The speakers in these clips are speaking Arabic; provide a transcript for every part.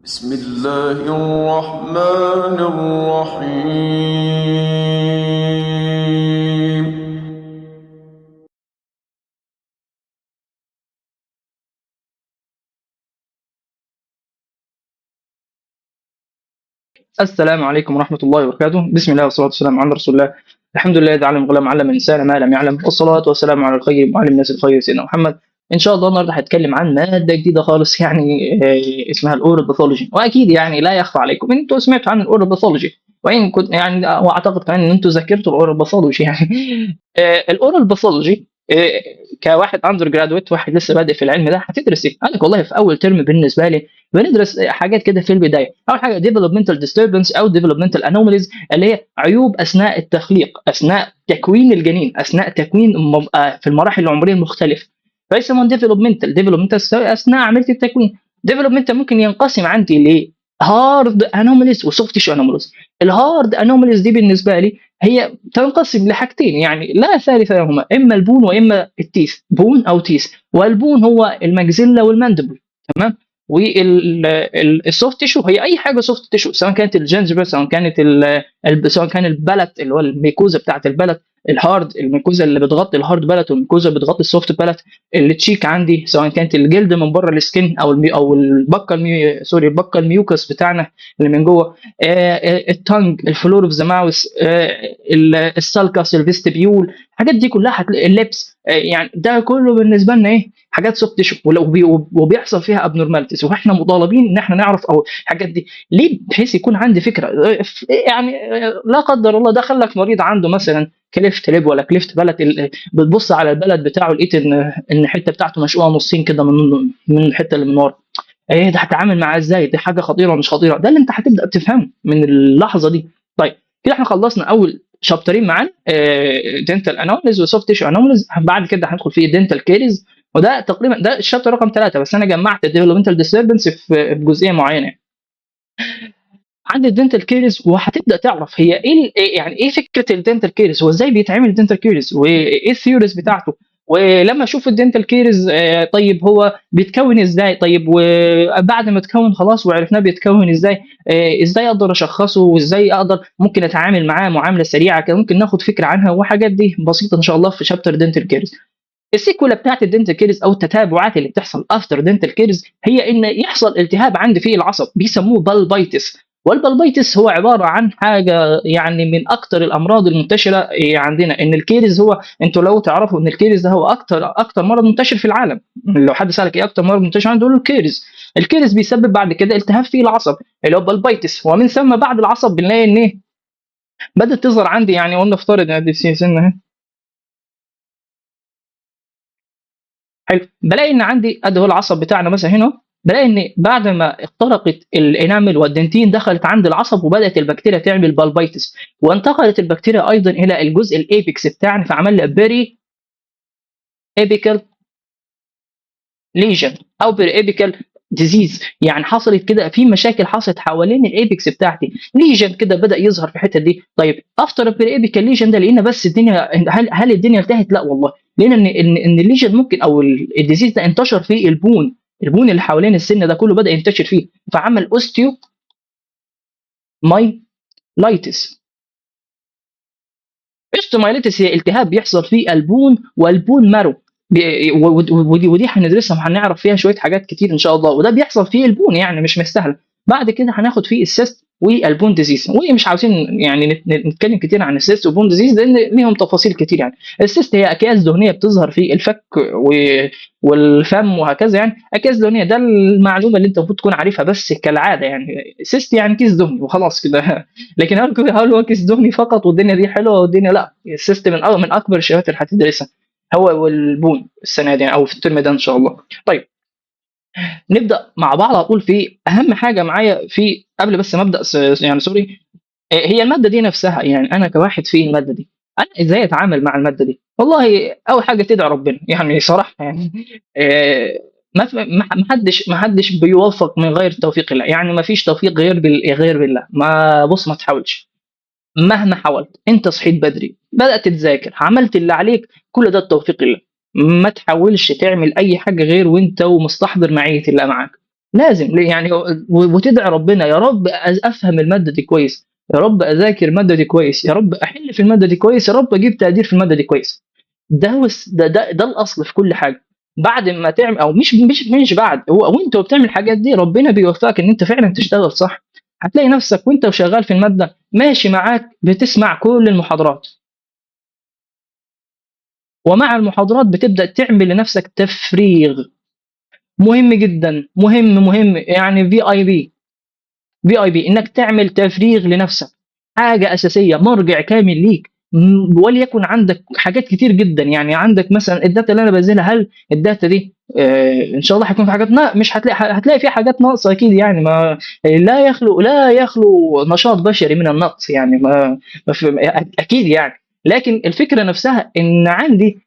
بسم الله الرحمن الرحيم. السلام عليكم ورحمة الله وبركاته. بسم الله والصلاة والسلام على رسول الله. الحمد لله الذي علم الغلام علم الإنسان ما لم يعلم، والصلاة والسلام على الخير وعلم الناس الخير سيدنا محمد. إن شاء الله النهارده هتكلم عن مادة جديدة خالص، يعني اسمها الأورال باثولوجي. وأكيد يعني لا يخفى عليكم إن أنتوا سمعتوا عن الأورال باثولوجي، وإن كنت يعني وأعتقد كمان إن أنتوا ذاكرتوا الأورال باثولوجي يعني. الأورال باثولوجي كواحد اندر جرادويت، واحد لسه بادئ في العلم ده، هتدرس ايه؟ قال لك والله في اول ترم بالنسبه لي بندرس حاجات كده في البدايه. اول حاجه developmental disturbance او developmental anomalies، اللي هي عيوب اثناء التخليق، اثناء تكوين الجنين، اثناء تكوين في المراحل العمريه المختلفه. فيسمون developmental اثناء عمليه التكوين. developmental ممكن ينقسم عندي ل هارد انوماليز وسوفت تيشو انوماليز. الهارد انوماليز دي بالنسبه لي هي تنقسم لحاجتين، يعني لا ثالث لهما، اما البون واما التيث، بون او تيث. والبون هو المجزله والماندبل، تمام. والسوفت تيشو هي اي حاجه سوفت تيشو، سواء كانت الجنجبه، سواء كانت سواء كان البلت اللي هو الميكوزا بتاعت البلت، الهارد الميكوزا اللي بتغطي الهارد بلت، والميكوزا اللي بتغطي السوفت بلت. التشيك عندي سواء كانت الجلد من بره السكن، او البكه سوري، البكه الميوكس بتاعنا اللي من جوه. التانج، الفلور اوف ذا ماوس، السالكاس، الفيستبيول. الحاجات دي كلها هتلاقي اللبس، يعني ده كله بالنسبه لنا ايه؟ حاجات سوفت تيشو، وبيحصل فيها ابنورماليتيز، واحنا مطالبين ان احنا نعرف او الحاجات دي ليه، بحيث يكون عندي فكره. يعني لا قدر الله دخل لك مريض عنده مثلا كليفت ليب ولا كليفت بلد، بتبص على البلد بتاعه لقيت ان الحته بتاعته مشقوقه نصين كده من الحته اللي من ورا. ايه ده؟ هتعامل معاه ازاي؟ دي حاجه خطيره ولا مش خطيره؟ ده اللي انت هتبدا تفهمه من اللحظه دي. طيب كده احنا خلصنا اول شابترين معانا، دنتال انوماليز وسوفت تيشو انوماليز. بعد كده هندخل في دنتال كيريز، وده تقريبا ده الشابتر رقم 3، بس انا جمعت الديفلوبمنتال ديستربنس في جزئيه معينه. عندي الدنتال كيريز، وهتبدا تعرف هي يعني ايه فكره الدنتال كيريز، هو ازاي بيتعمل الدنتال كيريز، وايه الثيوريز بتاعته. ولما اشوف الدنتال كيريز، طيب هو بيتكون ازاي؟ طيب وبعد ما اتكون خلاص وعرفناه بيتكون ازاي، ازاي اقدر اشخصه، وازاي اقدر ممكن اتعامل معاه معامله سريعه كده، ممكن ناخد فكره عنها، وحاجات دي بسيطه ان شاء الله في شابتر دنتال كيريز. السيكولا بتاعت الدنتال كيرز او التتابعات اللي بتحصل افتر دنتال كيرز هي ان يحصل التهاب عندي في العصب بيسموه بالبايتس. والبالبايتس هو عباره عن حاجه يعني من اكثر الامراض المنتشره عندنا. ان الكيرز هو، انتوا لو تعرفوا ان الكيرز ده هو اكثر مرض منتشر في العالم. لو حد سالك ايه اكثر مرض منتشر عنده، يقول له الكيرز. الكيرز بيسبب بعد كده التهاب في العصب اللي هو بالبايتس، ومن ثم بعد العصب بنلاقي ان ايه؟ بدات تظهر عندي، يعني قلنا افترض ان دي سنه. حلو، بلاقي ان عندي ادي هو العصب بتاعنا مثلا هنا. بلاقي ان بعد ما اخترقت الانامل والدنتين دخلت عند العصب، وبدات البكتيريا تعمل بالبايتس، وانتقلت البكتيريا ايضا الى الجزء الايبكس بتاعنا، فعمل لي بيري ايبيكال ليجن او بيري ايبيكال ديزيز. يعني حصلت كده في مشاكل حصلت حوالين الايبكس بتاعتي، ليجن كده بدا يظهر في الحته دي. طيب افتر البيري ايبيكال ليجن ده لقينا بس الدنيا، هل الدنيا انتهت؟ لا والله. لقينا ان الليجن ممكن، او الديزيز ده انتشر في البون. البون اللي حوالين السن ده كله بدا ينتشر فيه، فعمل اوستيو مايلايتس. استومايليتس هي التهاب بيحصل في البون والبون مارو. ودي هندرسها وهنعرف فيها شويه حاجات كتير ان شاء الله، وده بيحصل في البون يعني مش مستاهل. بعد كده هناخد فيه السيست والبون ديزيز، ومش عاوزين يعني نتكلم كتير عن السيست والبون ديزيز لان ليهم تفاصيل كتير. يعني السيست هي اكياس دهنيه بتظهر في الفك والفم وهكذا. يعني اكياس دهنيه، ده المعلومه اللي انت المفروض تكون عارفها بس كالعاده. يعني سيست يعني كيس دهني وخلاص كده. لكن هل هو كيس دهني فقط والدنيا دي حلوه والدنيا؟ لا، السيستم من اكبر الشهادات اللي هتدرسها هو والبون السنه دي، يعني او في الترم ده ان شاء الله. طيب نبدا مع بعض. اقول في اهم حاجه معايا في قبل بس ما ابدا، يعني سوري. هي الماده دي نفسها، يعني انا كواحد في الماده دي، انا ازاي اتعامل مع الماده دي؟ والله اول حاجه تدعي ربنا، يعني صراحه يعني. ما حدش بيوفق من غير توفيق الله، يعني ما فيش توفيق غير بالله. ما بص، ما تحاولش. مهما حاولت، انت صحيت بدري، بدأت تذاكر، عملت اللي عليك، كل ده التوفيق الله. ما تحاولش تعمل اي حاجة غير وانت ومستحضر معية الله معاك. لازم يعني وتدعي ربنا يا رب افهم الماده دي كويس، يا رب اذاكر الماده دي كويس، يا رب احل في الماده دي كويس، يا رب اجيب تقدير في الماده دي كويس. ده الاصل في كل حاجه. بعد ما تعمل او مش بعد، هو وانت بتعمل الحاجات دي ربنا بيوفقك ان انت فعلا تشتغل صح. هتلاقي نفسك وانت شغال في الماده ماشي معاك بتسمع كل المحاضرات، ومع المحاضرات بتبدا تعمل لنفسك تفريغ. مهم جدا، مهم يعني في اي بي انك تعمل تفريغ لنفسك، حاجه اساسيه، مرجع كامل ليك. وليكن عندك حاجات كتير جدا، يعني عندك مثلا الداتا اللي انا بنزلها، هل الداتا دي ان شاء الله هيكون في حاجات مش هتلاقي في حاجات ناقصه اكيد، يعني ما لا يخلو نشاط بشري من النقص، يعني اكيد يعني. لكن الفكره نفسها ان عندي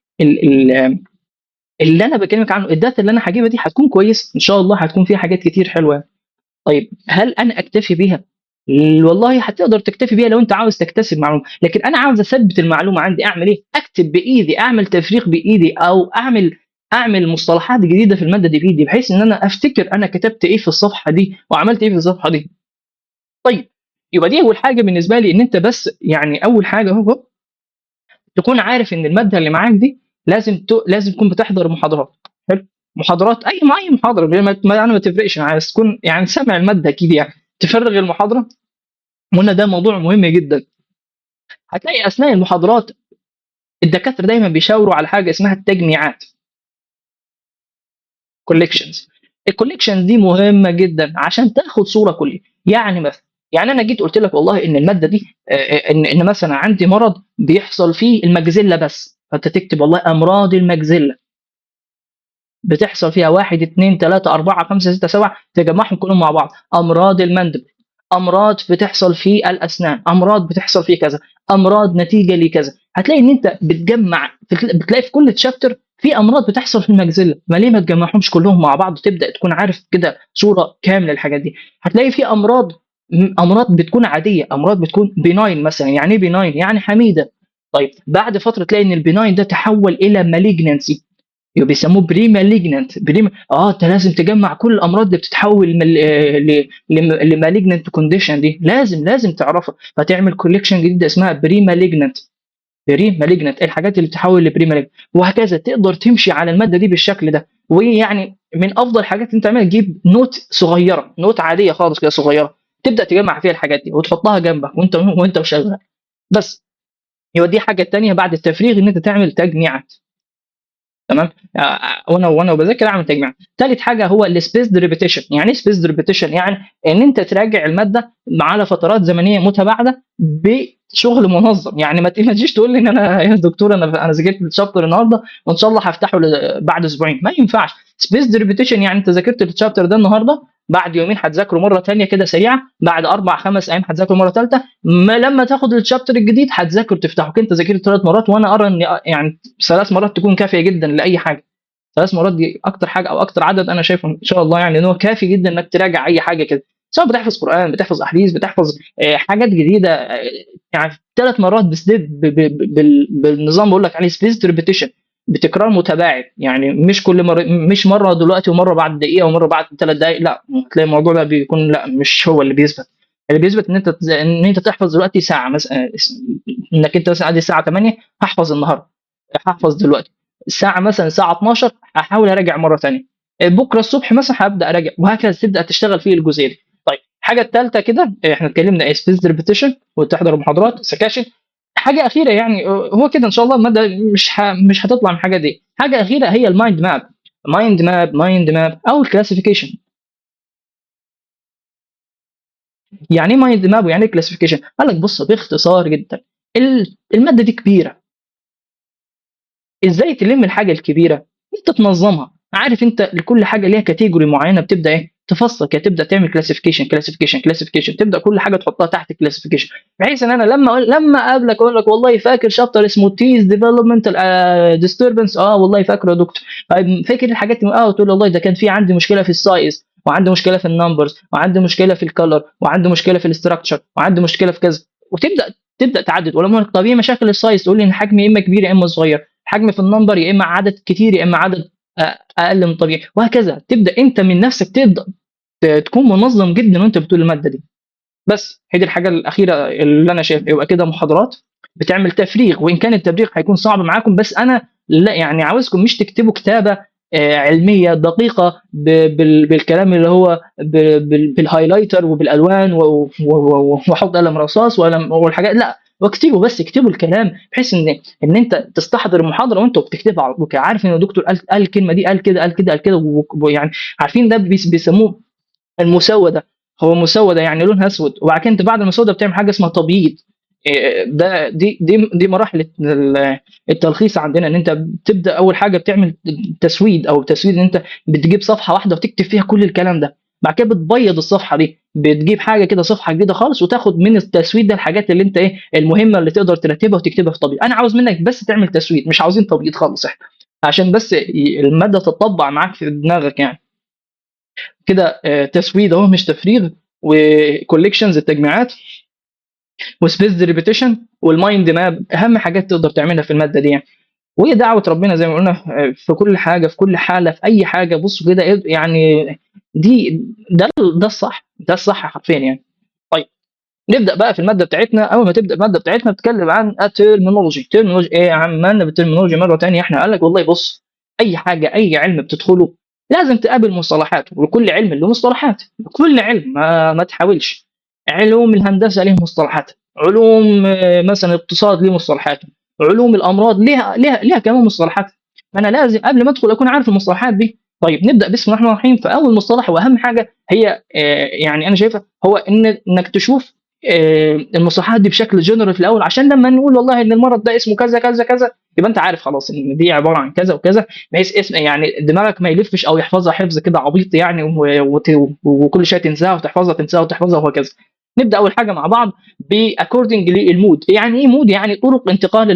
اللي انا بكلمك عنه، الداتا اللي انا هجيبها دي هتكون كويس ان شاء الله، هتكون فيها حاجات كتير حلوه. طيب هل انا اكتفي بيها؟ والله هتقدر تكتفي بيها لو انت عاوز تكتسب معلومه، لكن انا عاوز اثبت المعلومه عندي، اعمل ايه؟ اكتب بايدي، اعمل تفريغ بايدي، او اعمل مصطلحات جديده في الماده دي بايدي، بحيث ان انا افتكر انا كتبت ايه في الصفحه دي وعملت ايه في الصفحه دي. طيب يبقى دي اول حاجه بالنسبه لي، ان انت بس يعني اول حاجه هو تكون عارف ان الماده اللي معاك دي لازم تكون بتحضر محاضرات. حلو. محاضرات اي محاضره، يعني ما تفرقش، عايز تكون يعني سامع الماده اكيد، يعني تفرغ المحاضره. وقلنا ده موضوع مهم جدا. هتلاقي اثناء المحاضرات الدكاتره دايما بيشاوروا على حاجه اسمها التجميعات، كوليكشنز. الكوليكشنز دي مهمه جدا عشان تاخد صوره كليه. يعني مثلا، يعني انا جيت قلت لك والله ان الماده دي ان مثلا عندي مرض بيحصل فيه المجزله بس، فانت تكتب والله امراض المجزله بتحصل فيها واحد اثنين ثلاثة أربعة خمسة ستة سبعة، تجمعهم كلهم مع بعض. أمراض المندب، أمراض بتحصل في الأسنان، أمراض بتحصل في كذا، أمراض نتيجة لكذا. هتلاقي إن أنت بتجمع، بتلاقي في كل تشابتر في أمراض بتحصل في المجزلة، ما ليه ما تجمعهمش كلهم مع بعض وتبدأ تكون عارف كده صورة كاملة للحاجات دي. هتلاقي في أمراض بتكون عادية، أمراض بتكون بيناين مثلا. يعني إيه بيناين؟ يعني حميدة. طيب بعد فترة تلاقي إن البيناين ده تحول إلى مالجنانسي، يبقى بيسموه بري مالجنانت. انت لازم تجمع كل الامراض اللي بتتحول لمالجنانت كونديشن دي، لازم تعرفها، فتعمل كوليكشن جديده اسمها بري مالجنانت ايه الحاجات اللي بتتحول لبري مالجنانت، وهكذا تقدر تمشي على الماده دي بالشكل ده. ويعني من افضل الحاجات اللي انت تعملها تجيب نوت صغيره، نوت عاديه خالص كده صغيره، تبدا تجمع فيها الحاجات دي وتحطها جنبك وانت شغال بس. يبقى دي حاجه تانية بعد التفريغ، ان انت تعمل تجميعات. تمام. وانا بذاكر اعمل تجميع. ثالث حاجه هو السبيسد ريبيتيشن. يعني ايه سبيسد ريبيتيشن؟ يعني ان انت تراجع الماده على فترات زمنيه متباعده بشغل منظم. يعني ما تجيش تقول لي ان انا يا دكتور انا ذاكرت الشابتر النهارده وان شاء الله هفتحه بعد اسبوعين، ما ينفعش. سبيسد ريبيتيشن يعني انت ذاكرت الشابتر ده النهارده، بعد يومين هتذاكره مره ثانيه كده سريعه، بعد اربع خمس ايام هتذاكره مره ثالثه، ما لما تاخد الشابتر الجديد هتذاكر تفتحه. انت ذاكرت ثلاث مرات، وانا ارى ان يعني ثلاث مرات تكون كافيه جدا لاي حاجه. ثلاث مرات دي اكتر حاجه او اكتر عدد انا شايفه ان شاء الله، يعني ان هو كافي جدا انك تراجع اي حاجه كده، سواء بتحفظ قران، بتحفظ احاديث، بتحفظ حاجات جديده. يعني ثلاث مرات بالنظام بقول لك عليه سبيس ريبيتيشن، بتكرار متباعد. يعني مش كل مره، مش مره دلوقتي ومره بعد دقيقه ومره بعد ثلاث دقائق، لا. تلاقي الموضوع ده بيكون لا، مش هو اللي بيثبت. اللي بيثبت ان انت تحفظ دلوقتي ساعه مثلا، انك انت مثلا عندي الساعه 8 هحفظ النهارده، هحفظ دلوقتي الساعه مثلا الساعه 12 هحاول اراجع مره ثانيه، بكره الصبح مثلا هبدا اراجع، وهكذا تبدا تشتغل في الجزئيه دي. طيب الحاجه الثالثه كده، احنا اتكلمنا ايه؟ سبيس ريبيتيشن وتحضر محاضرات سكاشن. حاجه اخيره يعني هو كده ان شاء الله الماده مش هتطلع من الحاجه دي. حاجه اخيره هي المايند ماب. مايند ماب او الكلاسيفيكيشن. يعني ايه مايند ماب ويعني ايه كلاسيفيكيشن؟ قال لك بص باختصار جدا، الماده دي كبيره، ازاي تلم الحاجه الكبيره؟ انت تنظمها. عارف انت لكل حاجه ليها كاتيجوري معينه، بتبدا ايه تفصل كده، تبدا تعمل كلاسيفيكيشن، تبدا كل حاجه تحطها تحت كلاسيفيكيشن، بحيث ان انا لما اقابلك اقول لك والله فاكر شابتر اسمه تيز ديفلوبمنتال ديستربنس، والله فاكره يا دكتور. طيب فاكر الحاجات دي؟ تقول والله ده كان في عندي مشكله في السايز، وعندي مشكله في النمبرز، وعندي مشكله في الكلر، وعندي مشكله في الاستراكشر، وعندي مشكله في كذا. تبدا تعدد. ولما طبيعي مشاكل السايز تقول لي ان حجمي يا اما كبير يا اما صغير، حجم في النمبر يا اما عدد كتير يا اما عدد اقل من الطبيعي، وهكذا. تبدا انت من نفسك تكون منظم جدا وانت بتقول الماده دي. بس هي دي الحاجه الاخيره اللي انا شايف. يبقى كده محاضرات بتعمل تفريغ، وان كان التفريغ هيكون صعب معاكم، بس انا لا يعني عاوزكم مش تكتبوا كتابه علميه دقيقه بالكلام اللي هو بالهايلايتر وبالالوان واحط قلم رصاص والحاجات، لا. واكتبوا، بس اكتبوا الكلام بحيث ان انت تستحضر المحاضره وانت بتكتبها على طول، عارف ان الدكتور قال الكلمه دي، قال كده قال كده قال كده، ويعني عارفين ده بيسموه المسوده. هو مسوده يعني لونها اسود، وبعد كده انت بعد المسوده بتعمل حاجه اسمها تبييض. دي مراحل التلخيص عندنا، ان انت بتبدا اول حاجه بتعمل تسويد، او تسويد ان انت بتجيب صفحه واحده وتكتب فيها كل الكلام ده، بعد كده بتبيض الصفحه دي، بتجيب حاجه كده صفحه جديده خالص، وتاخد من التسويد ده الحاجات اللي انت المهمه اللي تقدر ترتبها وتكتبها في تبييض. انا عاوز منك بس تعمل تسويد، مش عاوزين تبييض خالص احنا، عشان بس الماده تطبع معاك في دماغك يعني. كده تسويد اهو مش تفريغ، وكوليكشنز التجميعات، وسبيس ريبيتيشن، والمايند ماب، اهم حاجات تقدر تعملها في الماده دي يعني. وهي دعوه ربنا زي ما قلنا في كل حاجه، في كل حاله، في اي حاجه. بصوا كده يعني دي ده الصح، ده الصح حرفيا يعني. طيب نبدا بقى في الماده بتاعتنا. اول ما تبدا الماده بتاعتنا بتتكلم عن الترمينولوجي. ترمينولوجي ايه يا عم؟ بالترمينولوجي مره ثانيه احنا قال لك والله بص، اي حاجه اي علم بتدخله لازم تقابل مصطلحات، وكل علم له مصطلحات. كل علم ما تحاولش. علوم الهندسه ليه مصطلحات، علوم مثلا الاقتصاد ليه مصطلحات، علوم الامراض ليها كمان مصطلحات. فانا لازم قبل ما ادخل اكون عارف المصطلحات دي. طيب نبدا بسم الله الرحمن الرحيم. فاول مصطلح واهم حاجه هي يعني انا شايفها هو انك تشوف المصطلحات دي بشكل جنرال في الاول، عشان لما نقول والله ان المرض ده اسمه كذا كذا كذا، يبقى انت عارف خلاص ان دي عباره عن كذا وكذا، بحيث اسم يعني دماغك ما يلفش او يحفظها حفظ كده عبيط يعني، وكل شويه تنساها وتحفظها، تنساها وتحفظها وهكذا. نبدا اول حاجه مع بعض باكوردنج للمود. يعني ايه مود؟ يعني طرق انتقال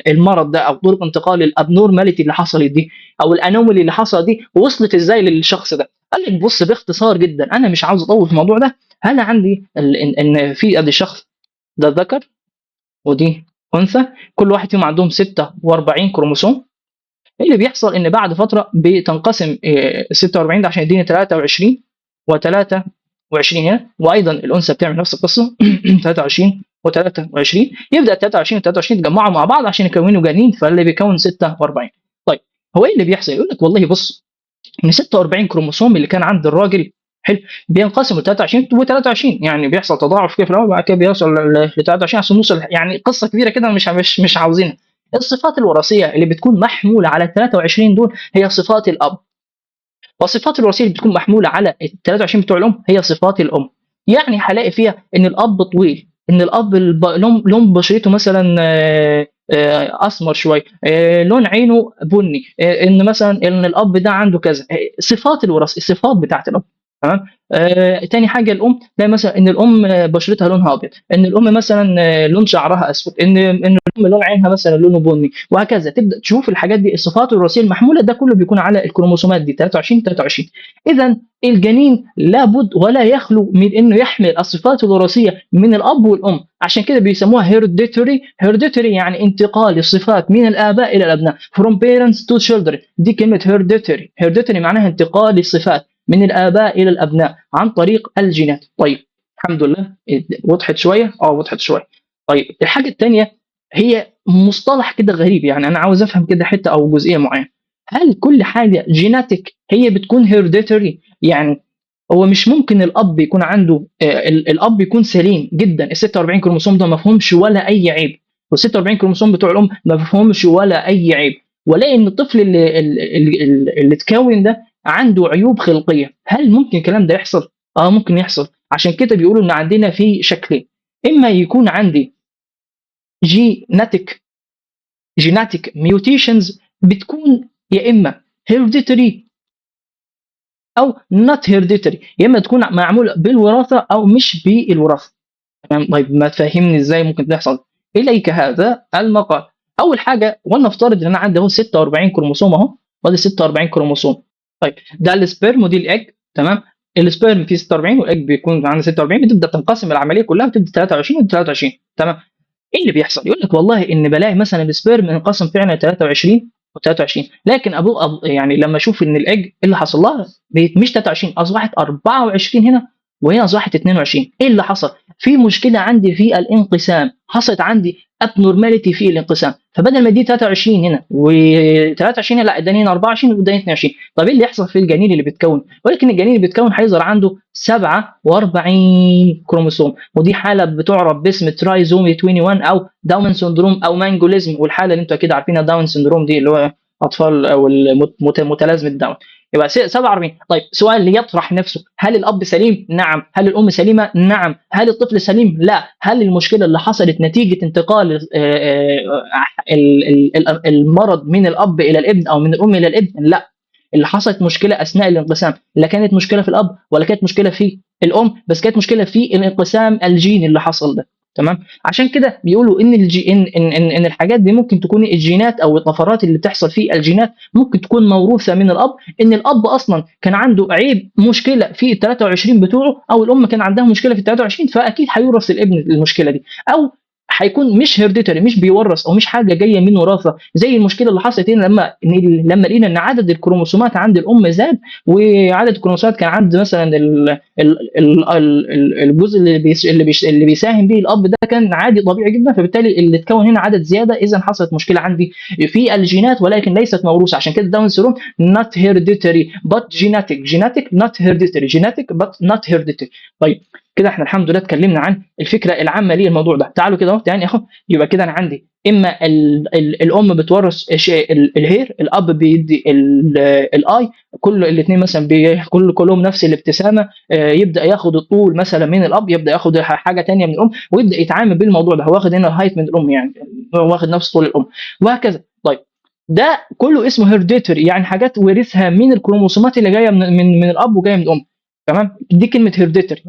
المرض ده، او طرق انتقال الابنورماليتي اللي حصلت دي، او الانومالي اللي حصلت دي، وصلت ازاي للشخص ده. قال لك بص باختصار جدا، انا مش عاوز اطول في الموضوع ده. انا عندي ان في ادي شخص ده ذكر ودي انثى، كل واحد فيهم عندهم 46 كروموسوم. اللي بيحصل ان بعد فتره بتنقسم 46 ده عشان يديني 23 و23 هنا، وايضا الانثى بتعمل نفس القصه 23 و23. يبدا 23 و23 يتجمعوا مع بعض عشان يكونوا جنين، فاللي بيكون 46. طيب هو ايه اللي بيحصل؟ يقول لك والله بص، من 46 كروموسوم اللي كان عند الراجل حلو بينقسموا ل 23 و23، يعني بيحصل تضاعف كده في الاول، بعد كده بيوصل ل 23 عشان نوصل، يعني قصه كبيره كده مش عاوزينها. الصفات الوراثيه اللي بتكون محموله على ال 23 دول هي صفات الاب، والصفات الوراثيه اللي بتكون محموله على ال 23 بتوع الام هي صفات الام. يعني هلاقي فيها ان الاب طويل، ان الاب لون بشرته مثلا اسمر شويه، لون عينه بني، ان مثلا ان الاب ده عنده كذا. صفات الوراثه، الصفات بتاعت الاب. تمام. تاني حاجه الام، تلاقي مثلا ان الام بشرتها لونها ابيض، ان الام مثلا لون شعرها اسود، ان الام لون عينها مثلا لونه بني، وهكذا. تبدا تشوف الحاجات دي، الصفات الوراثيه المحموله، ده كله بيكون على الكروموسومات دي 23 23. اذا الجنين لابد ولا يخلو من انه يحمل الصفات الوراثيه من الاب والام، عشان كده بيسموها هيرديتوري. هيرديتوري يعني انتقال الصفات من الاباء الى الابناء، from parents to children. دي كلمه هيرديتوري. هيرديتوري معناها انتقال الصفات من الاباء الى الابناء عن طريق الجينات. طيب الحمد لله وضحت شويه، وضحت شويه. طيب الحاجه الثانيه هي مصطلح كده غريب، يعني انا عاوز افهم كده حته او جزئيه معينه. هل كل حاجه جيناتيك هي بتكون هيرديتوري؟ يعني هو مش ممكن الاب يكون عنده الاب يكون سليم جدا، ال 46 كروموسوم ده ما فيهمش ولا اي عيب، وال 46 كروموسوم بتوع الام ما فيهمش ولا اي عيب، ولاقي ان الطفل اللي اتكون ده عنده عيوب خلقيه؟ هل ممكن الكلام ده يحصل؟ ممكن يحصل. عشان كده بيقولوا ان عندنا في شكلين، اما يكون عندي جيناتيك ميوتيشنز بتكون يا اما هيرديتري او نوت هيرديتري، يا اما تكون معموله بالوراثه او مش بالوراثه. تمام. طيب ما تفهمني ازاي ممكن تحصل؟ اليك هذا المقال. اول حاجه، ولنفترض ان انا عندي اهو 46 كروموسوم اهو، وادي 46 كروموسوم. طيب ده السبيرم ودي الاج. تمام. السبيرم فيه 46 والاج بيكون عنده 46، بتبدا تنقسم العمليه كلها، بتبدا 23 و 23. تمام. ايه اللي بيحصل؟ يقول لك والله ان بلاقي مثلا السبيرم انقسم فعلا 23 و23. لكن يعني لما اشوف ان الايج اللي حصل لها مش 23، اصبحت 24 هنا، وهنا اصبحت 22. ايه اللي حصل؟ في مشكله عندي في الانقسام، حصلت عندي ابنورماليتي في الانقسام. فبدل ما دي 23 هنا و23 لا اداني هنا 24 واداني 22. طب ايه اللي يحصل في الجنين اللي بيتكون؟ ولكن الجنين اللي بيتكون هيظهر عنده 47 كروموسوم، ودي حاله بتعرف باسم ترايزومي 21 او داون سندروم او مانجوليزم. والحاله اللي انتوا اكيد عارفينها داون سندروم دي اللي هو اطفال او متلازمه داون. يبقى 47. طيب سؤال اللي يطرح نفسه، هل الاب سليم؟ نعم. هل الام سليمه؟ نعم. هل الطفل سليم؟ لا. هل المشكله اللي حصلت نتيجه انتقال المرض من الاب الى الابن او من الام الى الابن؟ لا. اللي حصلت مشكله اثناء الانقسام، لا كانت مشكله في الاب ولا كانت مشكله في الام، بس كانت مشكله في الانقسام الجيني اللي حصل ده. تمام. عشان كده بيقولوا ان ان الحاجات دي ممكن تكون الجينات او الطفرات اللي بتحصل في الجينات ممكن تكون موروثه من الاب، ان الاب اصلا كان عنده عيب مشكله في ال 23 بتوعه، او الام كان عندها مشكله في ال 23، فاكيد هيورث الابن المشكله دي. او هيكون مش هيرديتري، مش بيورث او مش حاجه جايه من وراثه، زي المشكله اللي حصلت هنا لما لقينا ان عدد الكروموسومات عند الام زاد، وعدد الكروموسومات كان عند مثلا الجزء اللي بيساهم به الاب ده كان عادي طبيعي جدا، فبالتالي اللي اتكون هنا عدد زياده، اذا حصلت مشكله عندي في الجينات ولكن ليست موروثه. عشان كده داون سيروم not hereditary but genetic not hereditary genetic but not hereditary. طيب كده احنا الحمد لله اتكلمنا عن الفكره العامه للموضوع ده. تعالوا كده اهو يعني اهو، يبقى كده انا عندي اما الام بتورث الهير، الاب بيدي الاي، كل الاثنين مثلا كلهم نفس الابتسامه، يبدا ياخد الطول مثلا من الاب، يبدا ياخد حاجه ثانيه من الام، ويبدا يتعامل بالموضوع ده. هو واخد هنا الهايت من الام، يعني هو واخد نفس طول الام وهكذا. طيب ده كله اسمه هيرديتري، يعني حاجات ورثها من الكروموسومات اللي جايه من الاب وجايه من الام. تمام. دي كلمه هيرديتري.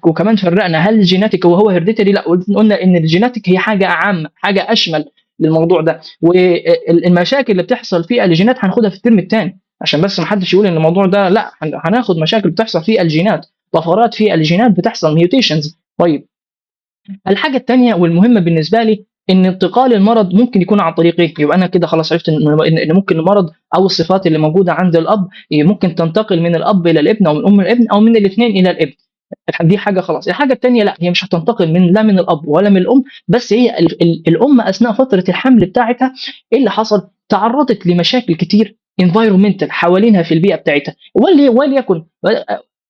وكمان فرقنا هل الجيناتيك هو هيرديتري؟ لا، قلنا ان الجيناتيك هي حاجه عامه، حاجه اشمل للموضوع ده. والمشاكل اللي بتحصل في الجينات هناخدها في الترم الثاني، عشان بس ما حدش يقول ان الموضوع ده لا. هناخد مشاكل بتحصل في الجينات، طفرات في الجينات بتحصل، ميوتيشنز. طيب الحاجه الثانيه والمهمه بالنسبه لي، ان انتقال المرض ممكن يكون عن طريق ايه؟ يبقى انا كده خلاص عرفت ان ممكن المرض او الصفات اللي موجوده عند الاب ممكن تنتقل من الاب الى الابن او من الام الابن او من الاثنين الى الابن. دي حاجه خلاص. الحاجه الثانيه لا، هي مش هتنتقل لا من الاب ولا من الام، بس هي الام اثناء فتره الحمل بتاعتها ايه اللي حصل؟ تعرضت لمشاكل كتير environmental حوالينها في البيئه بتاعتها، وليكن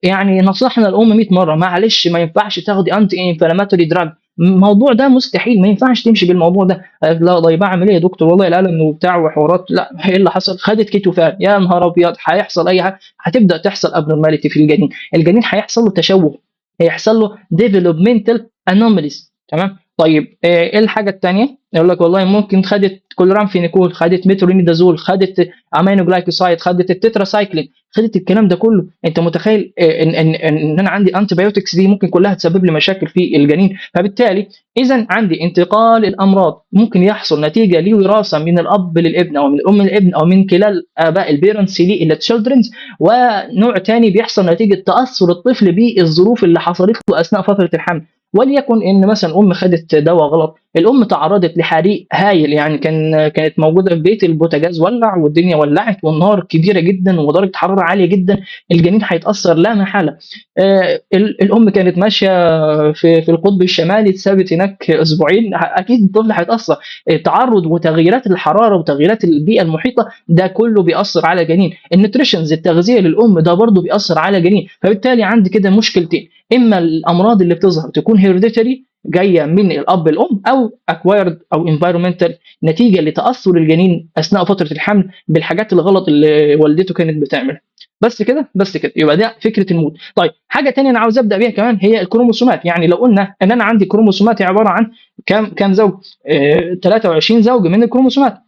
يعني نصحنا الام 100 مره معلش ما ينفعش تاخدي انتي انفلاماتوري دراج، الموضوع ده مستحيل، ما ينفعش تمشي بالموضوع ده. لا طيب اعمل ايه يا دكتور؟ والله الالم وبتاع وحوارات. لا، ايه اللي حصل؟ خدت كيتوفان، يا نهار ابيض هيحصل اي حاجه، هتبدا تحصل ابنورماليتي في الجنين، الجنين هيحصل له تشوه، هيحصل له ديفلوبمنتال انوماليز. تمام. طيب ايه الحاجه الثانيه؟ يقول لك والله ممكن خدت كلورامفينيكول، خدت ميترونيدازول، خدت امينو جلايكوسايد، خدت التتراسايكلين، خدت الكلام ده كله. انت متخيل ان انا عندي انتي بايوتكس دي ممكن كلها تسبب لي مشاكل في الجنين. فبالتالي اذا عندي انتقال الامراض ممكن يحصل نتيجه لوراثه من الاب للابن او من الام للابن او من كلا الاباء البيرنتس للتشيلدرنز. ونوع ثاني بيحصل نتيجه تاثر الطفل بالظروف اللي حصلت له اثناء فتره الحمل. وليكن ان مثلا ام خدت دواء غلط، الام تعرضت لحريق هايل، يعني كانت موجوده في بيت، البوتاجاز ولع والدنيا ولعت والنار كبيره جدا ودرجه حراره عاليه جدا، الجنين هيتاثر لا محاله. الام كانت ماشيه في القطب الشمالي، اتثبت هناك اسبوعين، اكيد الطفل هيتاثر. التعرض وتغييرات الحراره وتغييرات البيئه المحيطه ده كله بيأثر على الجنين. النيوتريشنز، التغذيه للام، ده برضه بيأثر على الجنين. فبالتالي عندي كده مشكلتين، اما الامراض اللي بتظهر تكون هيرديتري جايه من الاب الام، او اكوايرد او انفايرمنتال نتيجه لتاثر الجنين اثناء فتره الحمل بالحاجات الغلط اللي والدته كانت بتعملها. بس كده بس كده، يبقى ده فكره المود. طيب حاجه ثانيه انا عاوز ابدا بيها كمان هي الكروموسومات. يعني لو قلنا ان انا عندي كروموسومات عباره عن كام زوج؟ 23 زوج من الكروموسومات.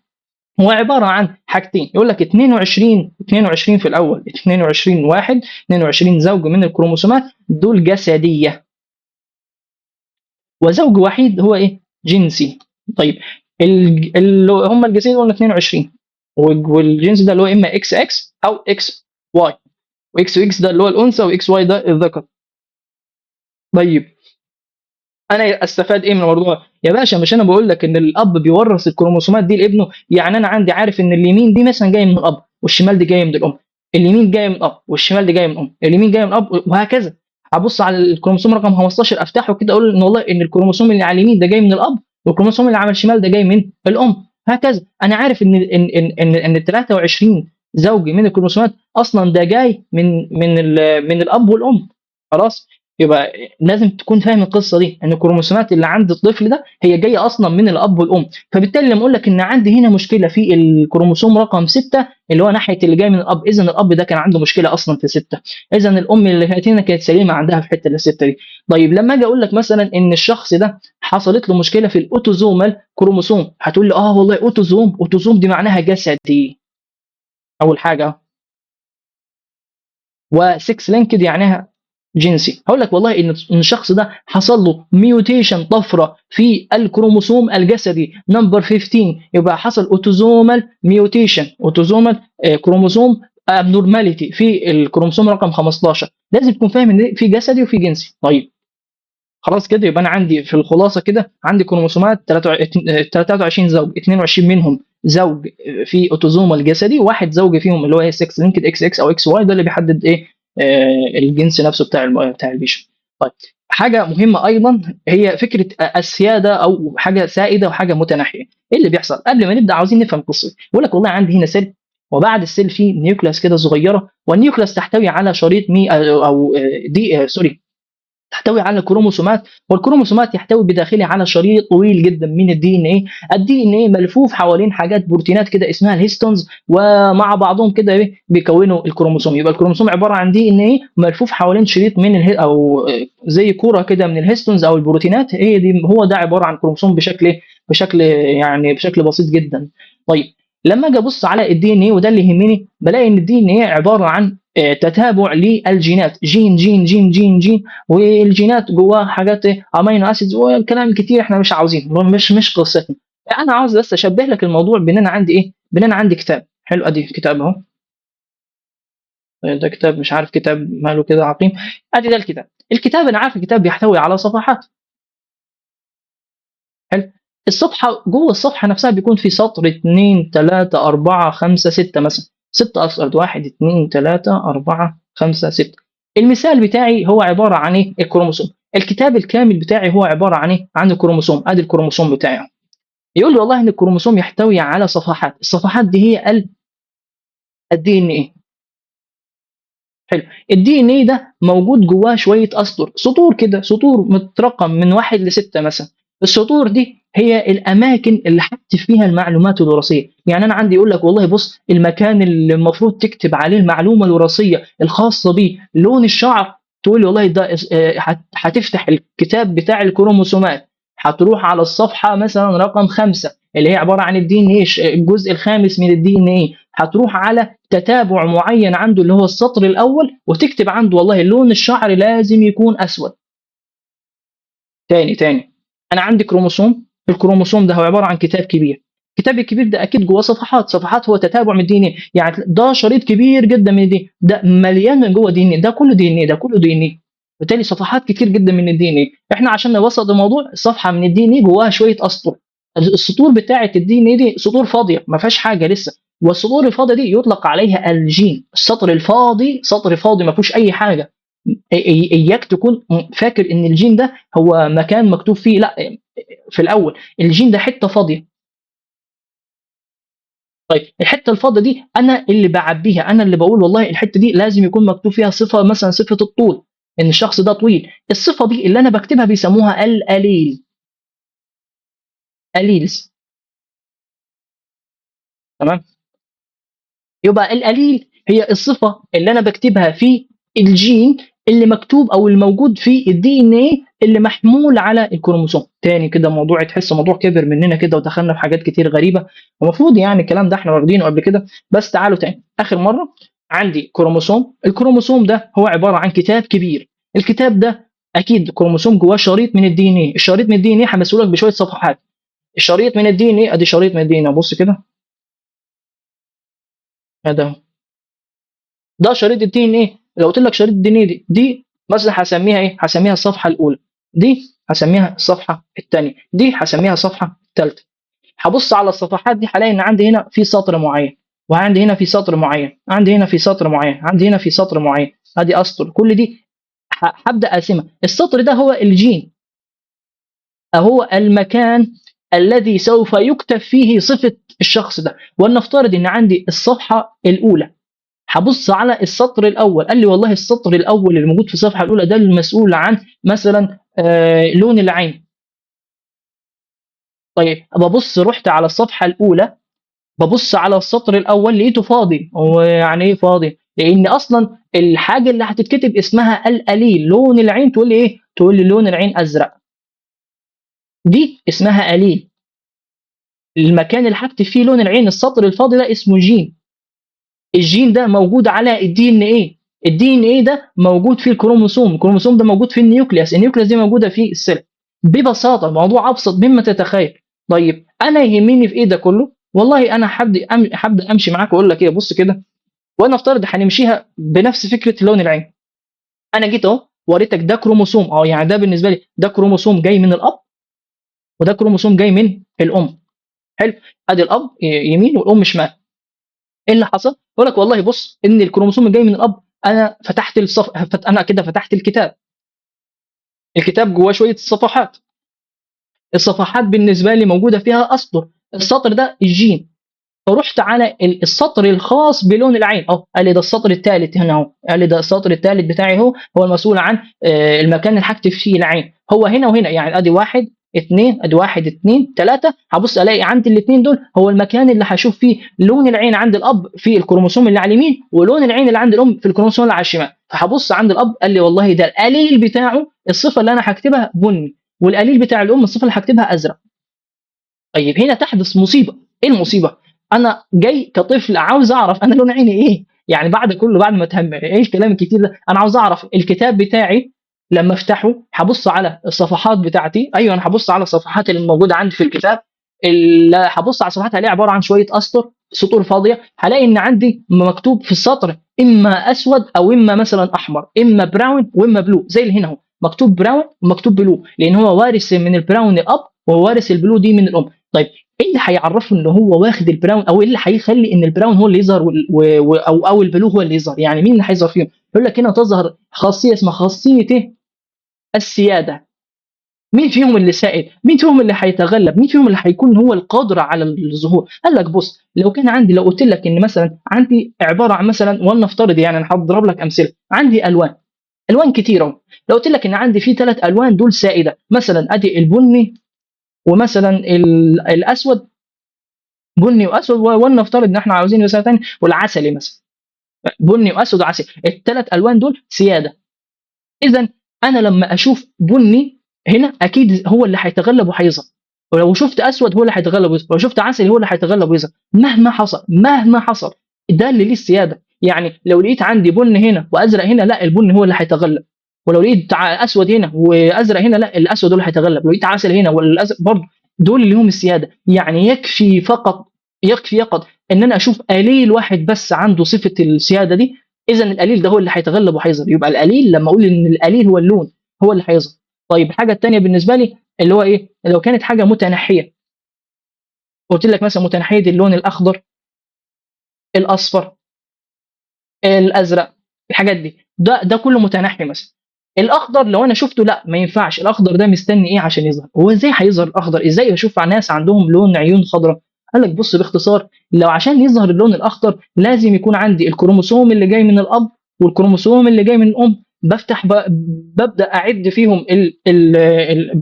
هو عباره عن حاجتين، يقول لك 22 في الاول، 22 واحد، 22 زوج من الكروموسومات دول جسديه، وزوج وحيد هو ايه؟ جنسي. طيب اللي هم الجنسين قلنا 22، والجنس ده اللي هو اما اكس اكس او اكس واي، واكس اكس ده اللي هو الانثى واكس واي ده الذكر. طيب انا استفاد ايه من الموضوع يا باشا؟ مش انا بقول لك ان الاب بيورث الكروموسومات دي لابنه؟ يعني انا عندي عارف ان اليمين دي مثلا جايه من الاب والشمال دي جايه من الام، اليمين جايه من الاب والشمال دي جايه من الام، اليمين جايه من الاب وهكذا. ابص على الكروموسوم رقم 15 افتحه كده اقول ان والله ان الكروموسوم اللي على اليمين ده جاي من الاب والكروموسوم اللي على الشمال ده جاي من الام، هكذا. انا عارف ان 23 زوج من الكروموسومات اصلا ده جاي من الاب والام. خلاص، يبقى لازم تكون فاهم القصه دي ان الكروموسومات اللي عند الطفل ده هي جايه اصلا من الاب والام. فبالتالي لما اقول لك ان عندي هنا مشكله في الكروموسوم رقم 6 اللي هو ناحيه اللي جاي من الاب، اذا الاب ده كان عنده مشكله اصلا في 6، اذا الام اللي كانت هنا كانت سليمه عندها في الحته اللي 6 دي. طيب لما اجي اقول لك مثلا ان الشخص ده حصلت له مشكله في الاوتوزومال كروموسوم، هتقول لي اه والله اوتوزوم، اوتوزوم دي معناها جسدي اول حاجه، و6 لينكد يعني جنسي. هقول لك والله ان الشخص ده حصل له ميوتيشن، طفره في الكروموسوم الجسدي نمبر 15، يبقى حصل اوتوزومال ميوتيشن، اوتوزومال كروموسوم ابنورماليتي في الكروموسوم رقم 15. لازم تكون فاهم ان في جسدي وفي جنسي. طيب خلاص كده يبقى انا عندي في الخلاصه كده عندي كروموسومات 23 زوج، 22 منهم زوج في اوتوزومال جسدي، واحد زوج فيهم اللي هو 6 لينكد اكس اكس او اكس واي، ده اللي بيحدد ايه الجنس نفسه بتاع بتاع البيشن. طيب حاجه مهمه ايضا هي فكره السياده او حاجه سائده وحاجه متناحيه. ايه اللي بيحصل قبل ما نبدا؟ عاوزين نفهم قصه. بيقول لك والله عندي هنا سيل، وبعد السيل في نيوكلاس كده صغيره، والنيوكلاس تحتوي على شريط مي او دي سوري، تحتوي على كروموسومات، والكروموسومات يحتوي بداخله على شريط طويل جدا من الدي ان ايه. الدي ان ايه ملفوف حوالين حاجات بروتينات كده اسمها الهيستونز، ومع بعضهم كده ايه بيكونوا الكروموسوم. يبقى الكروموسوم عباره عن دي ان ايه ملفوف حوالين شريط من او زي كوره كده من الهيستونز او البروتينات، هي دي هو ده عباره عن كروموسوم بشكل يعني بشكل بسيط جدا. طيب لما اجي ابص على الدي ان ايه، وده اللي يهمني، بلاقي ان الدي ان ايه عباره عن تتابع للجينات، جين جين جين جين جين، والجينات جواها حاجات امينو اسيدز والكلام كتير احنا مش عاوزينه، مش قصتنا. انا عاوز بس اشبه لك الموضوع بان انا عندي ايه، بان انا عندي كتاب حلو، ادي كتاب اهو، ده كتاب مش عارف كتاب ماله كده عقيم، ادي ده الكتاب. الكتاب انا عارف الكتاب بيحتوي على صفحات، حلو. الصفحه جوه الصفحه نفسها بيكون في سطر 2 3 4 5 6 مثلا، 6 اسطر، 1 2 3 4 5 6. المثال بتاعي هو عباره عن ايه؟ الكروموسوم. الكتاب الكامل بتاعي هو عباره عن ايه؟ عن الكروموسوم. ادي الكروموسوم بتاعي. يقول لي والله ان الكروموسوم يحتوي على صفحات، الصفحات دي هي الدي ان ايه. حلو. الدي ان ايه ده موجود جواه شويه اسطر، سطور كده، سطور مترقم من 1 ل6 مثلا. السطور دي هي الاماكن اللي هكتب فيها المعلومات الوراثيه. يعني انا عندي يقول لك والله بص، المكان اللي المفروض تكتب عليه المعلومه الوراثيه الخاصه بيه لون الشعر، تقول لي والله ده هتفتح الكتاب بتاع الكروموسومات، هتروح على الصفحه مثلا رقم 5 اللي هي عباره عن الدي ان ايه، الجزء الخامس من الدي ان ايه، هتروح على تتابع معين عنده اللي هو السطر الاول، وتكتب عنده والله لون الشعر لازم يكون اسود. تاني انا عندي كروموسوم، الكروموسوم ده هو عباره عن كتاب كبير، الكتاب الكبير ده اكيد جواه صفحات، صفحات هو تتابع من الدي ان ايه، يعني ده شريط كبير جدا من الدي، ده مليان من جوه دي ان ايه، ده كله دي ان ايه، ده كله دي ان ايه. بالتالي صفحات كتير جدا من الدي ان ايه. احنا عشان نبسط الموضوع، صفحه من الدي ان ايه جواها شويه اسطر، السطور بتاعه الدي ان ايه دي سطور فاضيه ما فيهاش حاجه لسه، والسطور الفاضيه دي يطلق عليها الجين. السطر الفاضي سطر فاضي ما فيهوش اي حاجه. اياك تكون فاكر ان الجين ده هو مكان مكتوب فيه، لا، في الاول الجين ده حته فاضيه. طيب الحته الفاضيه دي انا اللي بعبيها، انا اللي بقول والله الحته دي لازم يكون مكتوب فيها صفه، مثلا صفه الطول، ان الشخص ده طويل. الصفه دي اللي انا بكتبها بيسموها الاليل، اليلز. تمام. يبقى الاليل هي الصفه اللي انا بكتبها في الجين اللي مكتوب او الموجود في الدي ان ايه اللي محمول على الكروموسوم. تاني كده موضوع تحس موضوع كبر مننا كده ودخلنا في حاجات كتير غريبه، ومفروض يعني الكلام ده احنا واخدينه قبل كده. بس تعالوا تاني اخر مره. عندي كروموسوم، الكروموسوم ده هو عباره عن كتاب كبير، الكتاب ده اكيد كروموسوم جواه شريط من الدي ان ايه، الشريط من الدي ان ايه همثله لك بشويه صفحات. الشريط من الدي ان ايه، ادي شريط من الدي ان ايه، بص كده، هذا ده شريط الدي ان ايه. لو قلت لك شريط الدي ان ايه دي مثلا هسميها ايه؟ هسميها الصفحه الاولى. دي هسميها الصفحه الثانيه، دي هسميها الصفحه الثالثه. هبص على الصفحات دي هلاقي ان عندي هنا في سطر معين، وعندي هنا في سطر معين، عندي هنا في سطر معين، عندي هنا في سطر معين، ادي اسطر كل دي هبدا اقسمها. السطر ده هو الجين، هو المكان الذي سوف يكتب فيه صفه الشخص ده. ولنفترض ان عندي الصفحه الاولى، هبص على السطر الاول، قال لي والله السطر الاول اللي موجود في الصفحه الاولى ده المسؤول عن مثلا لون العين. طيب ببص، رحت على الصفحه الاولى، ببص على السطر الاول لقيته فاضي. هو يعني ايه فاضي؟ لان اصلا الحاجه اللي هتتكتب اسمها القليل. لون العين تقول لي ايه؟ تقول لي لون العين ازرق، دي اسمها قليل. المكان اللي هكتب فيه لون العين، السطر الفاضي ده اسمه جين. الجين ده موجود على الدي ان ايه. الدي ان ايه ده موجود في الكروموسوم، الكروموسوم ده موجود في النيوكليوس، النيوكليوس دي موجوده في السيل. ببساطه الموضوع ابسط مما تتخيل. طيب انا يهمني في ايه ده كله؟ والله انا هبدا امشي معاك واقول لك ايه، بص كده. وانا افترض هنمشيها بنفس فكره لون العين. انا جيت اهو وريتك ده كروموسوم، يعني ده بالنسبه لي ده كروموسوم جاي من الاب، وده كروموسوم جاي من الام. حلو. ادي الاب يمين والام شمال. ايه اللي حصل؟ يقول لك والله بص ان الكروموسوم الجاي من الاب، انا فتحت انا كده فتحت الكتاب. الكتاب جواه شويه صفحات، الصفحات بالنسبه لي موجوده فيها اسطر. السطر ده الجين. فرحت على السطر الخاص بلون العين، قال لي ده السطر الثالث هنا اهو، قال لي ده السطر الثالث بتاعي هو المسؤول عن المكان اللي هكتب فيه العين. هو هنا وهنا، يعني ادي واحد اثنين، ادي واحد اثنين ثلاثه. هبص الاقي عند الاثنين دول هو المكان اللي هشوف فيه لون العين عند الاب في الكروموسوم اللي على اليمين، ولون العين اللي عند الام في الكروموسوم اللي على الشمال. فهبص عند الاب، قال لي والله ده القليل بتاعه الصفه اللي انا هكتبها بني، والقليل بتاع الام الصفه اللي هكتبها ازرق. طيب هنا تحدث مصيبه. ايه المصيبه؟ انا جاي كطفل عاوز اعرف انا لون عيني ايه. يعني بعد كله، بعد ما اتهم ايه الكلام الكتير ده، انا عاوز اعرف الكتاب بتاعي. لما افتحه هبص على الصفحات بتاعتي. ايوه انا هبص على الصفحات اللي موجوده عندي في الكتاب. اللي هبص على الصفحات هلاقي عباره عن شويه اسطر، سطور فاضيه. هلاقي ان عندي مكتوب في السطر اما اسود او اما مثلا احمر، اما براون واما بلو. زي اللي هنا اهو مكتوب براون ومكتوب بلو، لان هو وارث من البراون الاب وهو وارث البلو دي من الام. طيب ايه اللي هيعرفه ان هو واخد البراون، او ايه اللي هيخلي ان البراون هو اللي يظهر او البلو هو اللي يظهر؟ يعني مين اللي هيظهر فيهم؟ يقول لك هنا تظهر خاصيه اسمها خاصيه ايه؟ السياده. مين فيهم اللي سائد؟ مين فيهم اللي هيتغلب؟ مين فيهم اللي هيكون هو القادر على الظهور؟ قال لك بص، لو كان عندي، لو قلت لك ان مثلا عندي عباره عن مثلا، ولنفترض يعني انا هضرب لك امثله، عندي الوان كتيره. لو قلت لك ان عندي في 3 الوان دول سائده، مثلا ادي البني ومثلا الاسود، بني واسود، ولنفترض ان احنا عاوزين مثال ثاني والعسلي مثلا، بني واسود وعسلي، ال3 الوان دول سياده. اذا انا لما اشوف بني هنا اكيد هو اللي هيتغلب وهيظهر، ولو شفت اسود هو اللي هيتغلب ويظهر، ولو شفت عسلي هو اللي هيتغلب ويظهر، مهما حصل مهما حصل. ده اللي ليه السياده. يعني لو لقيت عندي بني هنا وازرق هنا، لا البني هو اللي هيتغلب. ولو لقيت اسود هنا وازرق هنا، لا الاسود هو اللي هيتغلب. لو لقيت عسل هنا والازرق برضه، دول اللي هم السياده. يعني يكفي فقط، يكفي فقط ان انا اشوف قليل واحد بس عنده صفه السياده دي، اذا القليل ده هو اللي هيتغلب وهيظهر. يبقى القليل لما اقول ان القليل هو اللون هو اللي هيظهر. طيب الحاجه الثانيه بالنسبه لي اللي هو ايه؟ لو كانت حاجه متناحيه، قلت لك مثلا متناحيه اللون الاخضر، الاصفر، الازرق، الحاجات دي، ده كله متناحي مثلا. الاخضر لو انا شفته لا ما ينفعش، الاخضر ده مستني ايه عشان يظهر؟ هو ازاي هيظهر الاخضر؟ ازاي اشوف ناس عندهم لون عيون خضراء؟ قال لك بص باختصار، لو عشان يظهر اللون الاخضر لازم يكون عندي الكروموسوم اللي جاي من الاب والكروموسوم اللي جاي من الام. بفتح ببدا اعد فيهم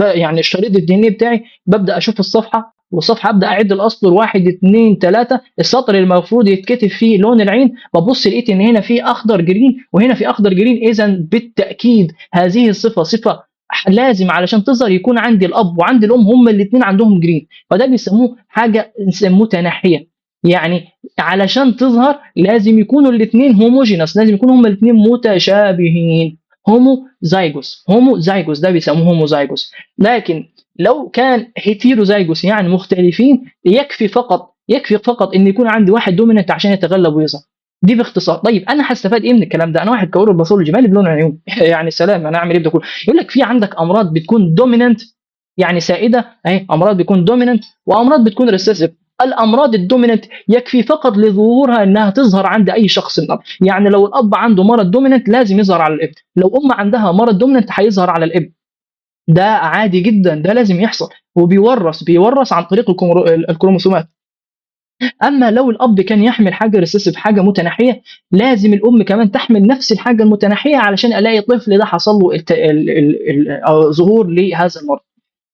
يعني الشريط الدي ان بتاعي، ببدا اشوف الصفحه، والصفحه ابدا اعد الاسطر واحد اثنين ثلاثه. السطر المفروض يتكتب فيه لون العين، ببص لقيت ان هنا في اخضر جرين وهنا في اخضر جرين. اذا بالتاكيد هذه الصفه صفه لازم علشان تظهر يكون عندي الاب وعندي الام هما الاثنين عندهم جرين. فده بيسموه حاجه متناحيه. يعني علشان تظهر لازم يكونوا الاثنين هوموجينس، لازم يكونوا هما الاثنين متشابهين. هومو زايجوس ده بيسموه هوموزايجوس. لكن لو كان هيتيروزايجوس يعني مختلفين، يكفي فقط ان يكون عندي واحد دوميننت عشان يتغلب ويظهر. دي باختصار. طيب انا هستفاد ايه من الكلام ده؟ انا واحد كورو باثولوجي مالي بلون عيون يعني سلام، انا اعمل ايه ده كله؟ يقول لك في عندك امراض بتكون دوميننت يعني سائده اهي، امراض بتكون دوميننت وامراض بتكون ريسيسيف. الامراض الدوميننت يكفي فقط لظهورها انها تظهر عند اي شخص من الاب، يعني لو الاب عنده مرض دوميننت لازم يظهر على الابن، لو ام عندها مرض دوميننت هيظهر على الابن. ده عادي جدا، ده لازم يحصل، وبيورث عن طريق الكروموسومات. اما لو الاب كان يحمل حاجه ريسيسيف، حاجه متناحيه، لازم الام كمان تحمل نفس الحاجه المتناحيه علشان الاقي طفل ده حصل له ظهور لهذا المرض.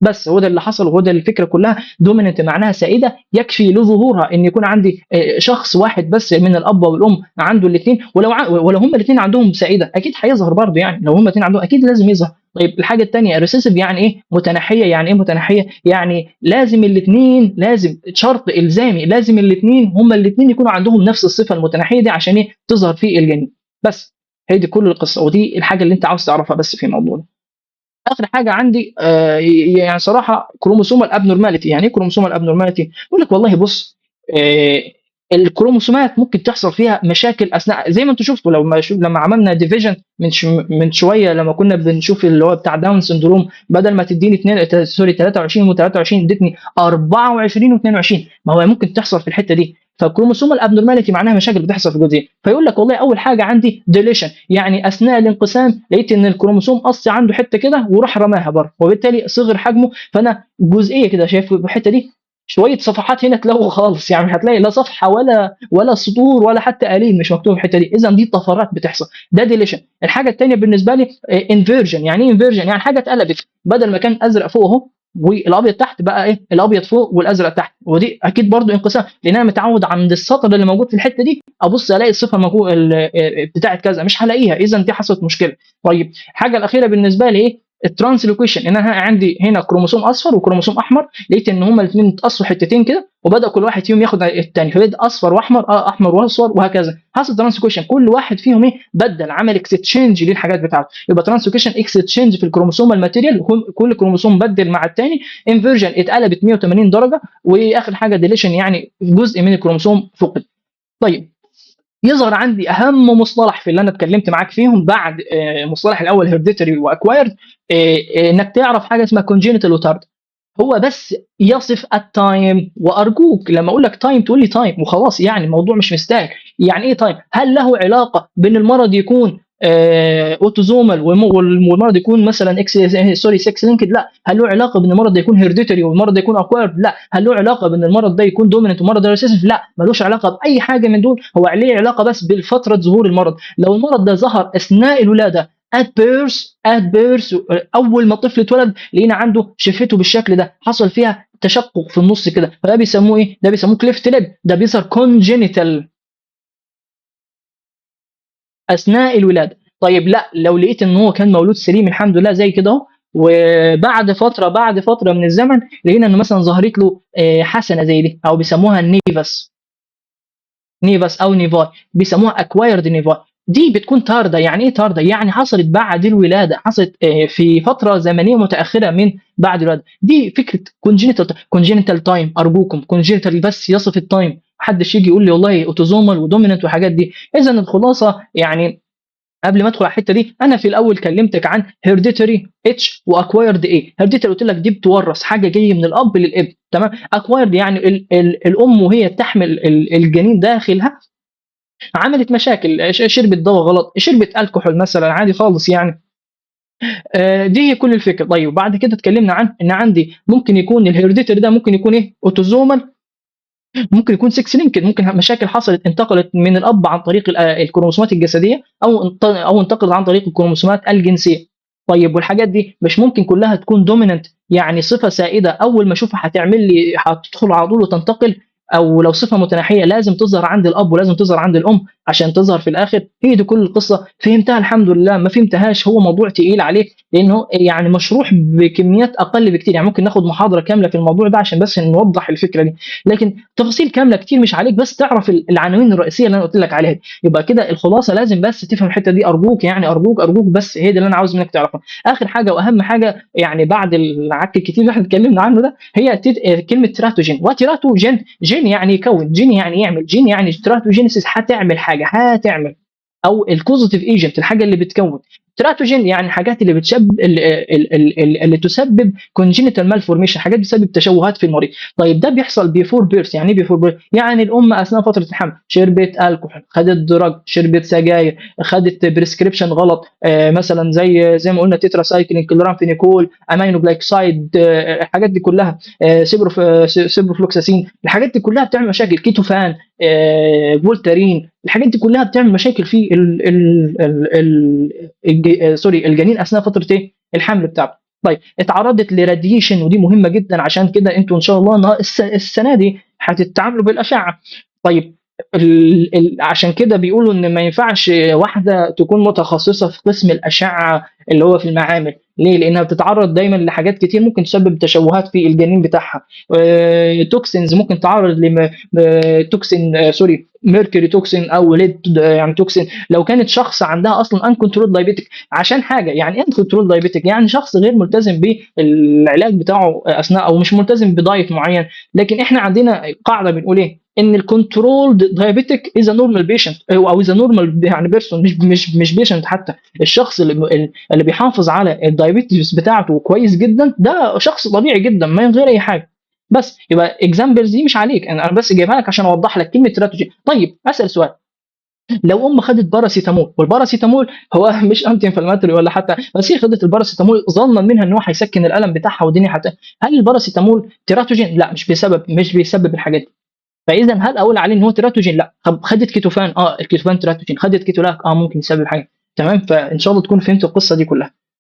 بس هو ده اللي حصل، وهو ده الفكره كلها. دوميننت معناها سائده، يكفي لظهورها ان يكون عندي شخص واحد بس من الاب والام عنده الاثنين، ولو هم الاثنين عندهم سائده اكيد هيظهر برضه، يعني لو هم الاثنين عندهم اكيد لازم يظهر. طيب الحاجه الثانيه ريسيسيف يعني ايه؟ متناحيه. يعني ايه متناحيه؟ يعني لازم الاثنين، لازم شرط الزامي لازم الاثنين هم الاثنين يكونوا عندهم نفس الصفه المتناحيه دي عشان ايه؟ تظهر في الجنين. بس هي دي كل القصه، ودي الحاجه اللي انت عاوز تعرفها بس في الموضوع. اخر حاجه عندي يعني صراحه كروموسومال ابنورماليتي. يعني ايه كروموسومال ابنورماليتي؟ يقول لك والله بص، آه، الكروموسومات ممكن تحصل فيها مشاكل اثناء، زي ما انتم شفتوا لما عملنا ديفيجن من شويه، لما كنا بنشوف اللي هو بتاع داون سندروم، بدل ما تديني 2 سوري 23 و23 ادتني 24 و22. ما هو ممكن تحصل في الحته دي. فالكروموسومال ابنورماليتي معناها مشاكل بتحصل في الجزئيه. فيقول لك والله اول حاجه عندي ديليشن، يعني اثناء الانقسام لقيت ان الكروموسوم قص عنده حته كده وراح رماها بره، وبالتالي صغر حجمه. فانا جزئيه كده شايف الحته دي شويه صفحات هنا اتلغوا خالص، يعني هتلاقي لا صفحه ولا سطور ولا حتى قليل مش مكتوب في الحته دي. اذا دي طفرات بتحصل، ده ديليشن. الحاجه الثانيه بالنسبه لي انفيرجن. يعني ايه انفيرجن؟ يعني حاجه اتقلبت، بدل ما كان ازرق فوق اهو والابيض تحت، بقى ايه؟ الابيض فوق والازرق تحت. ودي اكيد برضو انقسام، لان انا متعود عند السطر اللي موجود في الحته دي ابص الاقي الصفه موجود بتاعه كذا، مش هلاقيها، اذا دي حصلت مشكله. طيب الحاجه الاخيره بالنسبه لي ايه؟ الترانسلوكيشن، ان انا عندي هنا كروموسوم اصفر وكروموسوم احمر، لقيت ان هما الاثنين اتقصوا حتتين كده، وبدا كل واحد فيهم ياخد الثاني، فبدا اصفر واحمر، احمر واصفر، وهكذا. حصل ترانسلوكيشن، كل واحد فيهم ايه؟ بدل، عمل اكستشينج للحاجات بتاعته. يبقى ترانسلوكيشن اكستشينج في الكروموسوم الماتيريال، كل كروموسوم بدل مع الثاني. انفيرجن اتقلبت 180 درجه. واخر حاجه ديليشن، يعني جزء من الكروموسوم فقد. طيب يظهر عندي اهم مصطلح في اللي انا اتكلمت معاك فيهم بعد مصطلح الاول هيرديتري واكوايرد، انك تعرف حاجه اسمها كونجينيتال وتارد. هو بس يصف التايم، وارجوك لما اقول لك تايم تقول لي تايم وخلاص، يعني الموضوع مش مستاهل. يعني ايه تايم؟ هل له علاقه بان المرض يكون اوتوزومال والمرض يكون مثلا اكس سوري 6 لينكد؟ لا. هل له علاقه بان المرض ده يكون هيرديتري والمرض ده يكون اكوايرد؟ لا. هل له علاقه بان المرض ده يكون دوميننت والمرض ده ريسيسيف؟ لا، ملوش علاقه باي حاجه من دول. هو ليه علاقه بس بالفتره ظهور المرض. لو المرض ده ظهر اثناء الولاده at birth اول ما الطفل اتولد لقينا عنده شفته بالشكل ده، حصل فيها تشقق في النص كده، فده بيسموه ايه؟ ده بيسموه كليفت ليب، ده بيظهر كونجينيتال اثناء الولاده. طيب لا، لو لقيت ان هو كان مولود سليم الحمد لله زي كده اهو، وبعد فتره من الزمن لقينا انه مثلا ظهرت له حسنه زي دي، او بيسموها نيفاس او نيفاي، بيسموها اكوايرد نيفاي. دي بتكون طارده. يعني ايه طارده؟ يعني حصلت بعد الولاده، حصلت في فتره زمنيه متاخره من بعد الولاده. دي فكره كونجينيتال تايم. ارجوكم كونجينيتال بس يصف التايم، محدش يجي يقول لي والله اوتوزومال ودوميننت وحاجات دي. اذا الخلاصه يعني قبل ما ادخل على الحته دي، انا في الاول كلمتك عن هيرديتري اتش واكوايرد ايه. هيرديتري قلت لك دي بتورث، حاجه جايه من الاب للابن، تمام. اكوايرد يعني الام وهي تحمل الجنين داخلها عملت مشاكل، شربت دواء غلط، شربت الكحول مثلا، عادي خالص يعني. دي هي كل الفكره. طيب وبعد كده اتكلمنا عن ان عندي ممكن يكون الهيرديتري ده ممكن يكون ايه؟ اوتوزومال، ممكن يكون 6 لينكد، ممكن مشاكل حصلت انتقلت من الاب عن طريق الكروموسومات الجسديه، او انتقلت عن طريق الكروموسومات الجنسيه. طيب والحاجات دي مش ممكن كلها تكون دوميننت، يعني صفه سائده اول ما اشوفها هتعمل لي، هتدخل على طول وتنتقل؟ او لو صفه متناحيه لازم تظهر عند الاب ولازم تظهر عند الام عشان تظهر في الاخر؟ هي دي كل القصه. فهمتها الحمد لله؟ ما فهمتهاش هو موضوع تقيل عليك، لانه يعني مشروح بكميات اقل بكتير، يعني ممكن ناخد محاضره كامله في الموضوع ده عشان بس نوضح الفكره دي. لكن تفاصيل كامله كتير مش عليك، بس تعرف العناوين الرئيسيه اللي انا قلت لك عليها دي. يبقى كده الخلاصه لازم بس تفهم الحته دي، ارجوك يعني، ارجوك بس هي دي اللي انا عاوز منك تعرفها. اخر حاجه واهم حاجه يعني بعد العك الكتير اللي احنا اتكلمنا عنه ده، هي كلمه تراتوجين. وتراتوجين، جين يعني يكون، جين يعني يعمل، جين يعني تراتوجينيسيس، هتعمل حاجه. حاجه هتعمل، او الكوزيتيف ايجنت الحاجه اللي بتكون تراتوجين، يعني الحاجات اللي بتسبب اللي تسبب كونجينيتال مالفورميشن، حاجات بتسبب تشوهات في المريض. طيب ده بيحصل بيفور بيرث. يعني ايه بيفور بيرث؟ يعني الام اثناء فتره الحمل شربت الكحول، خدت دراج، شربت سجاير، خدت بريسكريبشن غلط، مثلا زي ما قلنا تترا سايكلين، كلورامفينيكول، امينو جلايكسايد، الحاجات دي كلها، سيبروفلوكساسين، الحاجات دي كلها بتعمل مشاكل، كيتوفان، فولتارين، الحاجات دي كلها بتعمل مشاكل في سوري الجنين اثناء فتره ايه الحمل بتاعته. طيب اتعرضت لراديشن، ودي مهمه جدا، عشان كده انتوا ان شاء الله السنه دي هتتعاملوا بالاشعه. طيب عشان كده بيقولوا ان ما ينفعش واحده تكون متخصصه في قسم الاشعه اللي هو في المعامل. ليه؟ لانها بتتعرض دايما لحاجات كتير ممكن تسبب تشوهات في الجنين بتاعها. توكسينز ممكن تعرض توكسين، سوري ميركوري توكسين او ليد يعني توكسين، لو كانت شخص عندها اصلا ان كنترول دايبيتك. عشان حاجه، يعني ايه ان كنترول دايبيتك؟ يعني شخص غير ملتزم بالعلاج بتاعه اثناء، او مش ملتزم بدايت معين. لكن احنا عندنا قاعده بنقول ايه؟ ان الكنترول دايابيتك از نورمال بيشنت، او از نورمال يعني بيرسون، مش بيشنت حتى. الشخص اللي بيحافظ على الدايابيتس بتاعته كويس جدا ده شخص طبيعي جدا من غير اي حاجه. بس يبقى اكزامبلز دي مش عليك، انا بس جايبها لك عشان اوضح لك كلمه تراتوجين. طيب اسال سؤال، لو خدت باراسيتامول، والباراسيتامول هو مش انتي انفلاماتوري ولا حتى، بس هي خدت الباراسيتامول ظنا منها ان هو هيسكن الالم بتاعها والدنيا هل الباراسيتامول تيراتوجين؟ لا، مش بيسبب الحاجات دي. فاذا هل اقول عليه ان هو تيراتوجين؟ لا. طب خدت كيتوفان؟ الكيتوفان تيراتوجين. خدت كيتولاك؟ ممكن يسبب حاجه. تمام. فان شاء الله تكون فهمت القصه دي كلها.